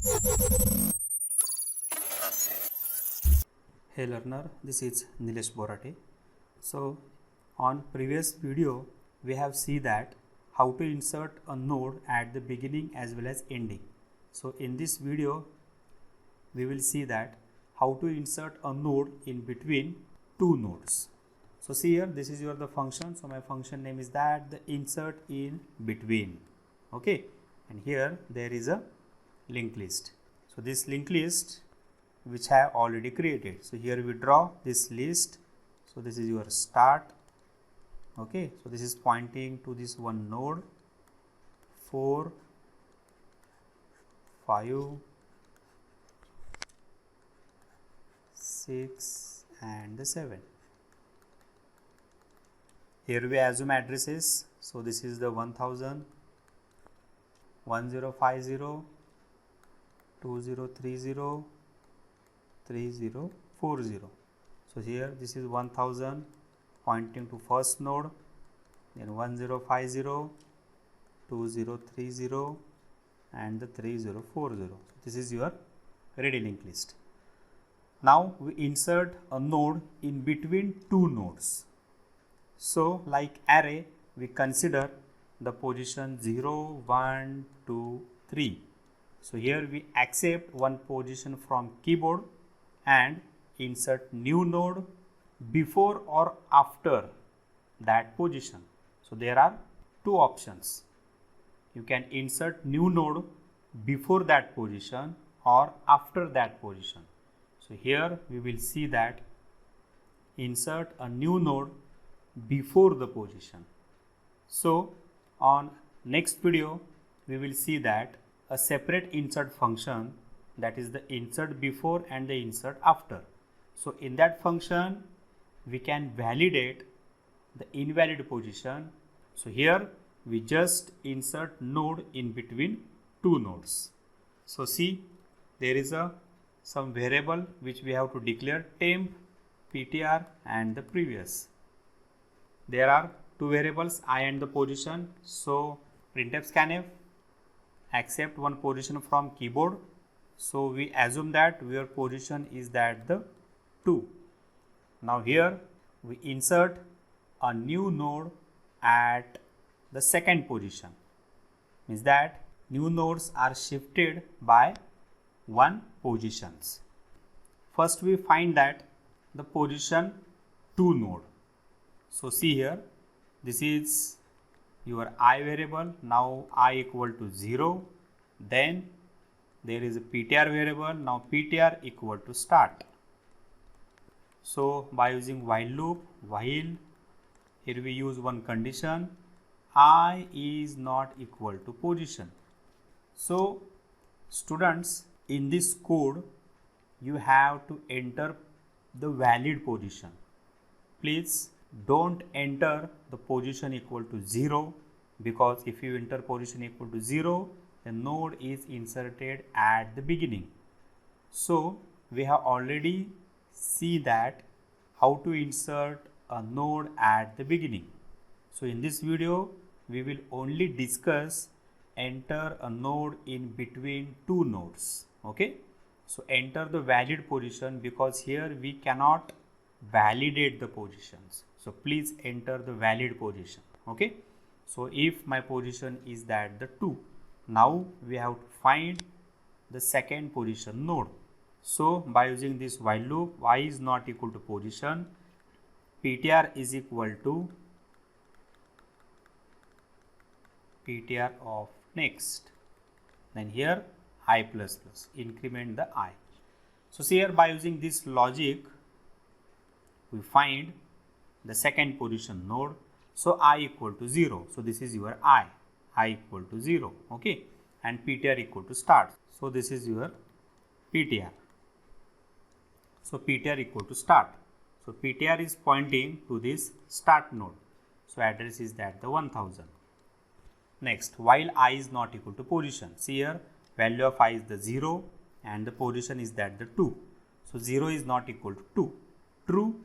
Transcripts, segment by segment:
Hey learner, this is Nilesh Borate. So on previous video we have seen that how to insert a node at the beginning as well as ending. So in this video we will see that how to insert a node in between two nodes. So see here, this is the function. So my function name is that the insert in between. Okay, and here there is a linked list. So this linked list which I have already created. So here we draw this list. So this is your start. Okay, so this is pointing to this one node 4, 5, 6 and 7. Here we assume addresses. So this is the 1000, 1050, 2030, 3040. So here this is 1000 pointing to first node, then 1050, 2030 and the 3040. This is your ready linked list. Now we insert a node in between two nodes. So like array, we consider the position 0, 1, 2, 3. So here we accept one position from keyboard and insert new node before or after that position. So there are two options. You can insert new node before that position or after that position. So here we will see that insert a new node before the position. So on next video we will see that a separate insert function, that is the insert before and the insert after. So in that function we can validate the invalid position. So here we just insert node in between two nodes. So see, there is some variable which we have to declare, temp, ptr and the previous. There are two variables, I and the position. So printf scanf accept one position from keyboard. So we assume that your position is that the 2. Now here we insert a new node at the second position. Means that new nodes are shifted by 1 positions. First we find that the position 2 node. So see here, this is your I variable. Now I equal to 0. Then there is a ptr variable. Now ptr equal to start. So by using while loop, while, here we use one condition, I is not equal to position. So students, in this code you have to enter the valid position. Please don't enter the position equal to 0, because if you enter position equal to 0, the node is inserted at the beginning. So we have already seen that how to insert a node at the beginning. So in this video we will only discuss enter a node in between two nodes. Okay, so enter the valid position, because here we cannot validate the positions. So please enter the valid position. Okay, so if my position is that the 2, now we have to find the second position node. So by using this while loop, y is not equal to position, ptr is equal to ptr of next, then here I plus plus, increment the I. So see here, by using this logic we find the second position node. So I equal to 0. So this is your I equal to 0. Okay, and ptr equal to start. So this is your ptr. So ptr equal to start. So ptr is pointing to this start node. So address is that the 1000. Next, while I is not equal to position. See here, value of I is the 0 and the position is that the 2. So 0 is not equal to 2. True,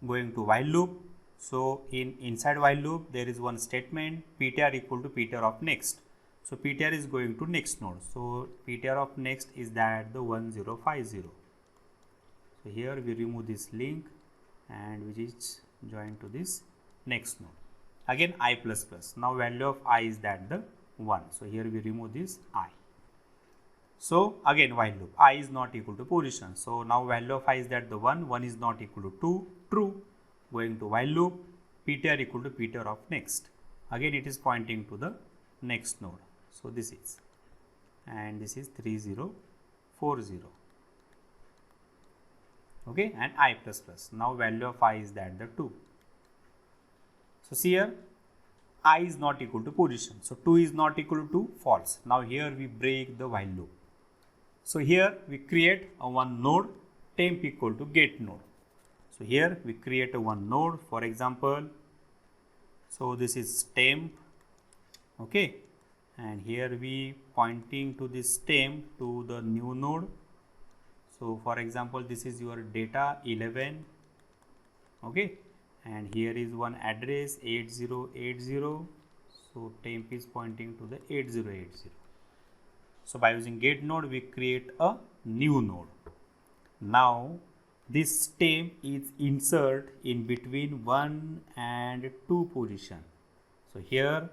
going to while loop. So inside while loop there is one statement, ptr equal to ptr of next. So ptr is going to next node. So ptr of next is that the 1050. So here we remove this link and which is joined to this next node. Again I plus plus. Now value of I is that the 1. So here we remove this I. So again while loop, I is not equal to position. So now value of I is that the 1, 1 is not equal to 2, true. Going to while loop, ptr equal to ptr of next. Again it is pointing to the next node. So this is, and this is 3040. Okay, and I plus plus. Now value of I is that the 2. So see here, I is not equal to position. So 2 is not equal to false. Now here we break the while loop. So here we create a one node, temp equal to get node. So here we create a one node, for example, so this is temp, okay, and here we pointing to this temp to the new node. So for example, this is your data 11, okay, and here is one address 8080. So temp is pointing to the 8080. So by using get node, we create a new node. Now this temp is insert in between 1 and 2 position. So here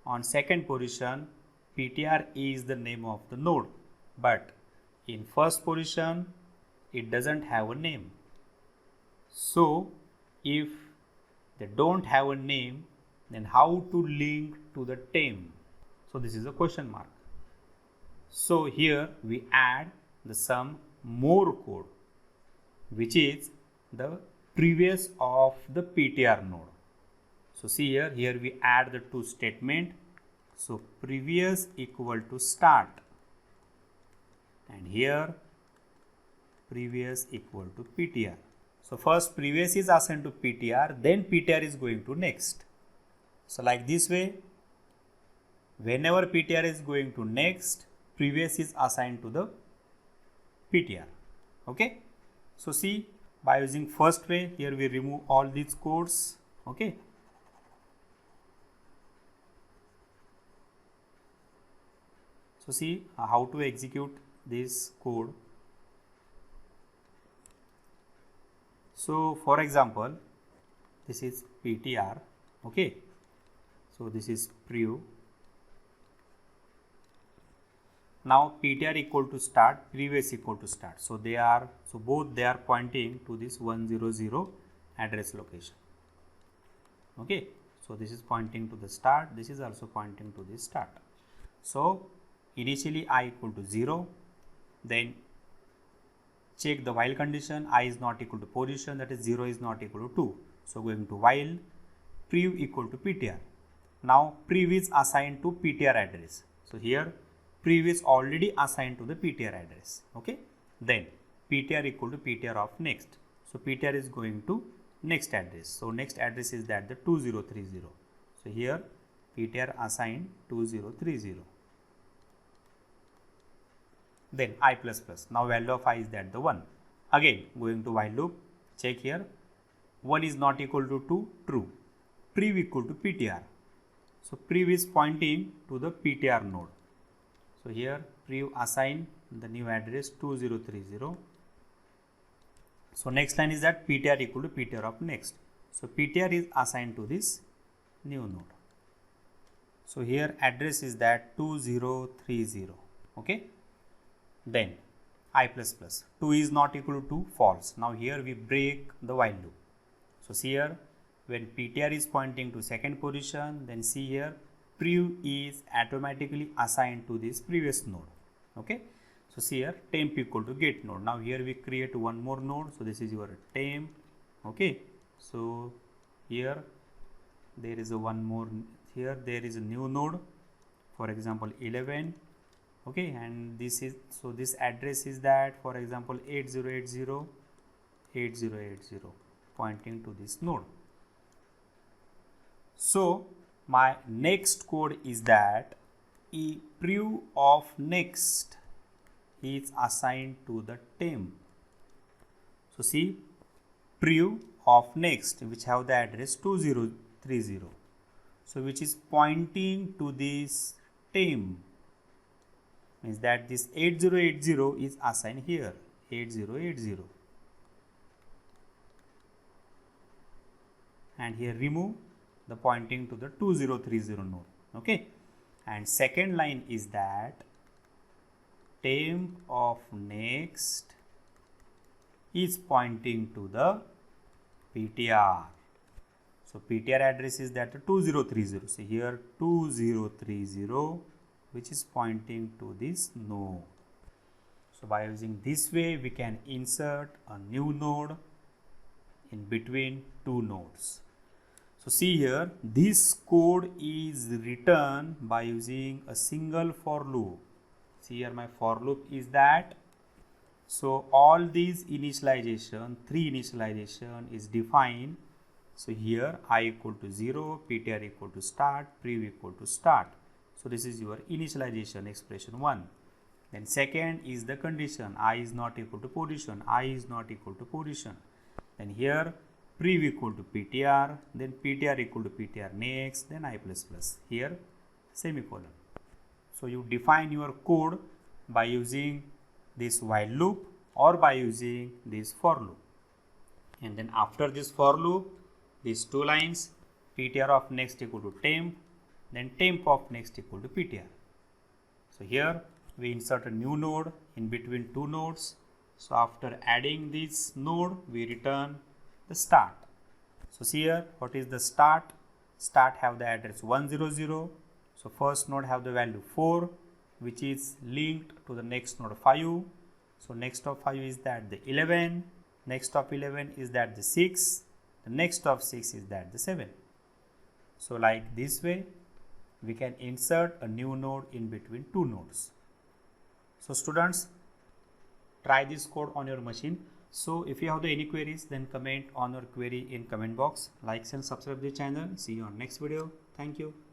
on second position, ptr is the name of the node, but in first position it doesn't have a name. So if they don't have a name, then how to link to the temp? So this is a question mark. So here we add the some more code, which is the previous of the ptr node. So see here, we add the two statement. So previous equal to start, and here previous equal to ptr. So first previous is assigned to ptr, then ptr is going to next. So like this way, whenever ptr is going to next, previous is assigned to the ptr. Okay. So see, by using first way, here we remove all these codes. Okay. So see how to execute this code. So for example, this is ptr. Okay. So this is prev. Now ptr equal to start, previous equal to start. So they are, so both they are pointing to this 100 address location. Okay. So this is pointing to the start. This is also pointing to the start. So initially I equal to 0. Then check the while condition. I is not equal to position, that is 0 is not equal to 2. So going to while prev equal to ptr. Now prev is assigned to ptr address. So here prev is already assigned to the ptr address. Okay. Then ptr equal to ptr of next. So ptr is going to next address. So next address is that the 2030. So here ptr assigned 2030. Then I plus plus. Now value of I is that the 1. Again going to while loop, check here, 1 is not equal to 2, true. Prev equal to ptr. So prev is pointing to the ptr node. So here prev assign the new address 2030. So next line is that ptr equal to ptr of next. So ptr is assigned to this new node. So here address is that 2030. Okay. Then I plus plus. 2 is not equal to 2, false. Now here we break the while loop. So see here, when ptr is pointing to second position, then see here prev is automatically assigned to this previous node. Okay. So see here temp equal to get node. Now here we create one more node. So this is your temp. Okay. So here there is a one more, here there is a new node, for example 11. Okay, and this is, so this address is that, for example 8080 pointing to this node. So my next code is that prev of next is assigned to the temp. So see, prev of next which have the address 2030. So which is pointing to this temp. Means that this 8080 is assigned here, 8080. And here remove the pointing to the 2030 node. Okay. And second line is that temp of next is pointing to the PTR. So PTR address is that 2030. So here 2030, which is pointing to this node. So by using this way, we can insert a new node in between two nodes. So see here, this code is written by using a single for loop. See here, my for loop is that. So all these initialization, three initialization is defined. So here I equal to 0, PTR equal to start, prev equal to start. So this is your initialization expression 1. Then second is the condition, I is not equal to position, I is not equal to position. Then here prev equal to PTR, then PTR equal to PTR next, then I plus plus. Here semicolon. So you define your code by using this while loop or by using this for loop. And then after this for loop, these two lines, PTR of next equal to temp, then temp of next equal to PTR. So here we insert a new node in between two nodes. So after adding this node, we return the start. So see here, what is the start? Start have the address 100. So first node have the value 4, which is linked to the next node 5. So next of 5 is that the 11, next of 11 is that the 6, the next of 6 is that the 7. So like this way, we can insert a new node in between two nodes. So students, try this code on your machine. So if you have any queries, then comment on your query in comment box. Like and subscribe the channel. See you on next video. Thank you.